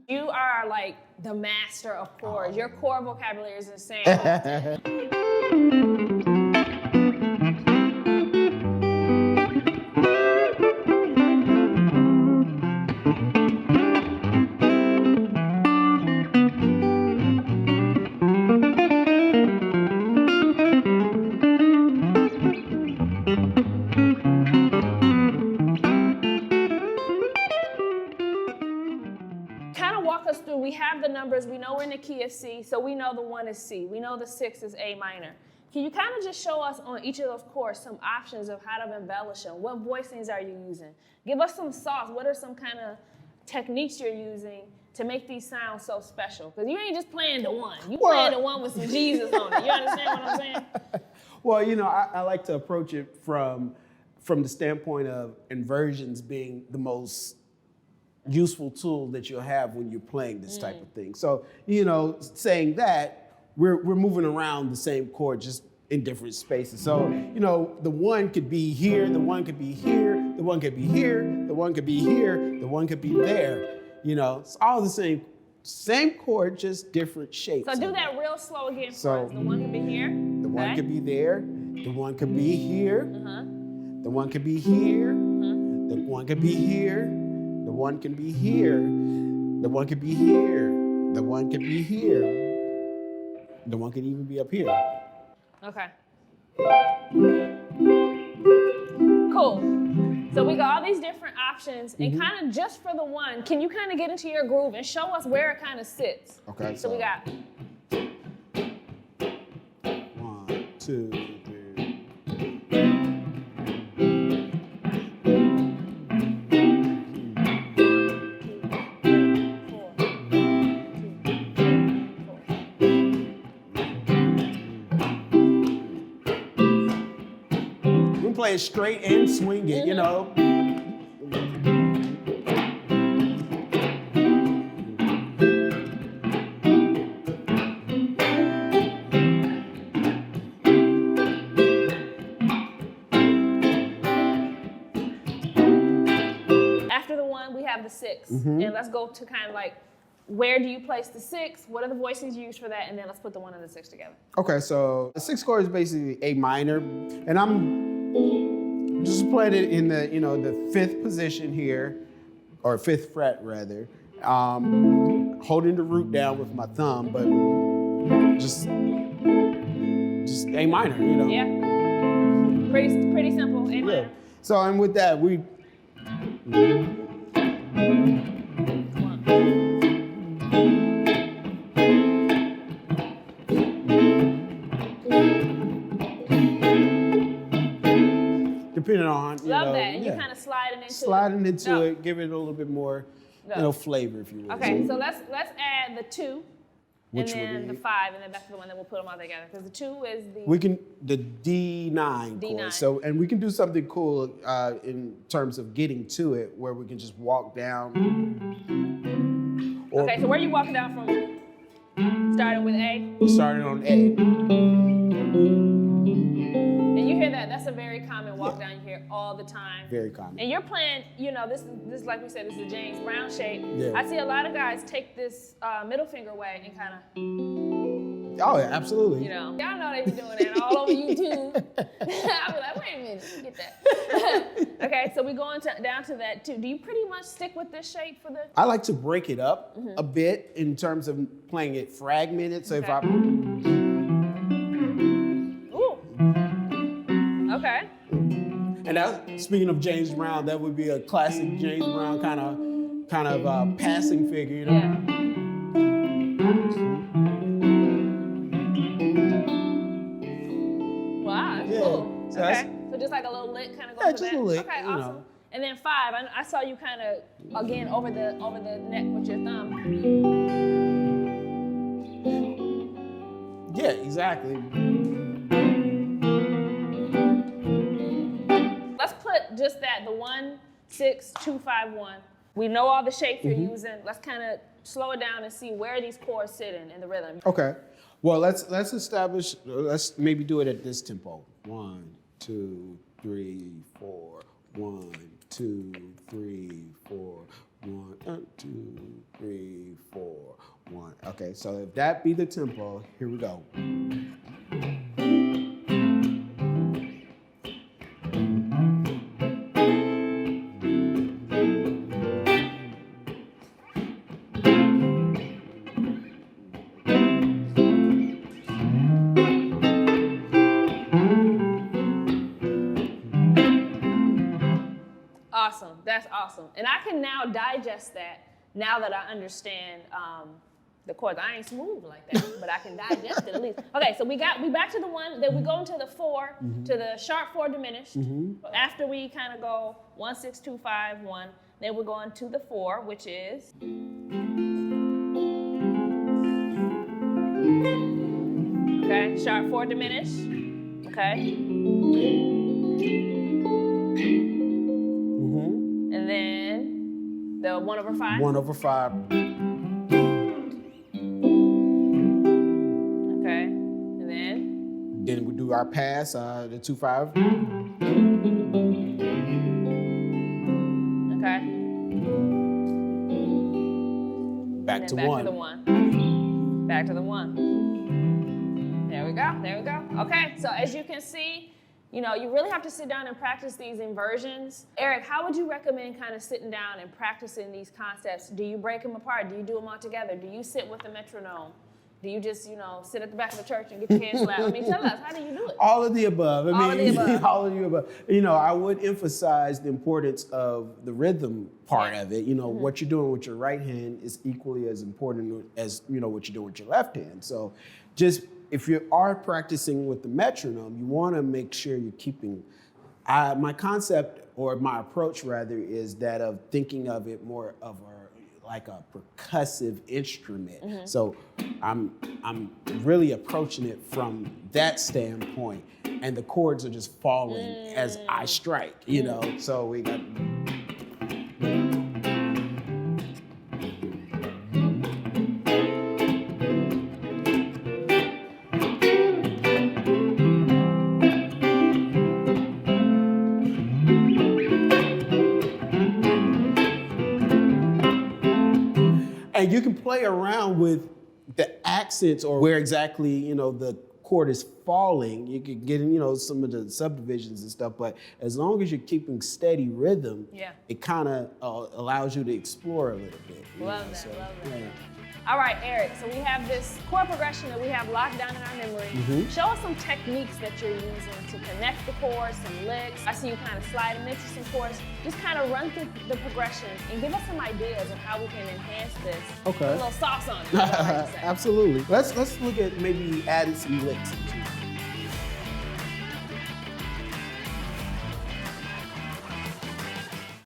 You are like the master of chords. Your chord vocabulary is insane. We have the numbers, we know we're in the key of C, so we know the 1 is C. We know the 6 is A minor. Can you kind of just show us on each of those chords some options of how to embellish them? What voicings are you using? Give us some sauce. What are some kind of techniques you're using to make these sound so special? Because you ain't just playing the 1. You playing the 1 with some Jesus on it. You understand what I'm saying? Well, you know, I like to approach it from the standpoint of inversions being the most useful tool that you'll have when you're playing this type of thing. So, you know, saying that, we're moving around the same chord just in different spaces. So, you know, the 1 could be here, the 1 could be here, the 1 could be here, the 1 could be here, the 1 could be there. You know, it's all the same chord, just different shapes. So do that real slow again for us. The 1 could be here. The 1 could be there, the 1 could be here, the 1 could be here, the 1 could be here, the 1 can be here, the 1 could be here, the 1 could be here, the 1 could even be up here. Okay. Cool. So we got all these different options, and kind of just for the 1, can you kind of get into your groove and show us where it kind of sits? Okay. So we got 1, 2, 3. Play it straight and swing it, you know. After the 1, we have the 6, and let's go to kind of like, where do you place the 6? What are the voicings you use for that? And then let's put the 1 and the 6 together. Okay, so the 6th chord is basically A minor, and I'm just playing it in the, you know, the 5th position here, or 5th fret rather, holding the root down with my thumb, but just A minor, you know. Yeah. Pretty simple. A minor. Yeah. So and with that we. Depending on, you Love know, that, and you kind of sliding into it, give it a little bit more, you know, flavor, if you will. Okay, so let's add the 2, Which and then would be? the 5, and then back to the 1, then we'll put them all together. Because the 2 is the... The D9 chord. So, and we can do something cool in terms of getting to it, where we can just walk down. Okay, so where are you walking down from? Starting with A? Starting on A. And you hear that? That's a very common walk down you hear all the time. Very common. And you're playing, you know, this like we said, this is a James Brown shape. Yeah. I see a lot of guys take this middle finger way and kind of... Oh, yeah, absolutely. You know, y'all know they be doing that all over YouTube. I'll be like, wait a minute, let me get that. Okay, so we're going down to that too. Do you pretty much stick with this shape for the... I like to break it up a bit in terms of playing it fragmented. So if I... Ooh. Okay. And that, speaking of James Brown, that would be a classic James Brown kind of passing figure, you know? Yeah. Wow, that's cool. So okay, so just like a little lick kind of goes to that? just a lick, Okay, you awesome. know. And then 5, I saw you kind of, again, over the neck with your thumb. Yeah, exactly. Let's put just that, the 1, 6, 2, 5, 1. We know all the shapes you're using. Let's kind of slow it down and see where these chords sit in the rhythm. Okay. Well, let's establish. Let's maybe do it at this tempo. 1, 2, 3, 4. 1, 2, 3, 4. 1, 2, 3, Okay, so if that be the tempo, here we go. Awesome, that's awesome. And I can now digest that now that I understand the chords. I ain't smooth like that, but I can digest it at least. Okay, so we back to the one, then we go into the 4, to the sharp 4 diminished. After we kind of go 1, 6, 2, 5, 1, then we're going to the 4, which is. Okay, sharp 4 diminished. Okay. And then the 1/5. 1/5. Okay. And then? Then we do our pass, the 2/5. Okay. Back to back 1. to the 1. Back to the 1. There we go. There we go. Okay. So as you can see, you know, you really have to sit down and practice these inversions. Erick, how would you recommend kind of sitting down and practicing these concepts? Do you break them apart? Do you do them all together? Do you sit with a metronome? Do you just, you know, sit at the back of the church and get your hands slapped? I mean, tell us, how do you do it? All of the above. All of the above. All of the above. You know, I would emphasize the importance of the rhythm part of it. You know, what you're doing with your right hand is equally as important as, you know, what you're doing with your left hand. So just, if you are practicing with the metronome, you want to make sure you're keeping, my concept, or my approach rather, is that of thinking of it more of like a percussive instrument. So I'm really approaching it from that standpoint, and the chords are just falling as I strike, you know? So we got. And you can play around with the accents or where exactly, you know, the chord is falling. You can get in, you know, some of the subdivisions and stuff, but as long as you're keeping steady rhythm, it kind of allows you to explore a little bit. Love that. Yeah. All right, Erick, so we have this chord progression that we have locked down in our memory. Show us some techniques that you're using to connect the chords, some licks. I see you kind of sliding into some chords. Just kind of run through the progression and give us some ideas of how we can enhance this. Okay. Put a little sauce on it. Absolutely. Let's look at maybe adding some licks into it.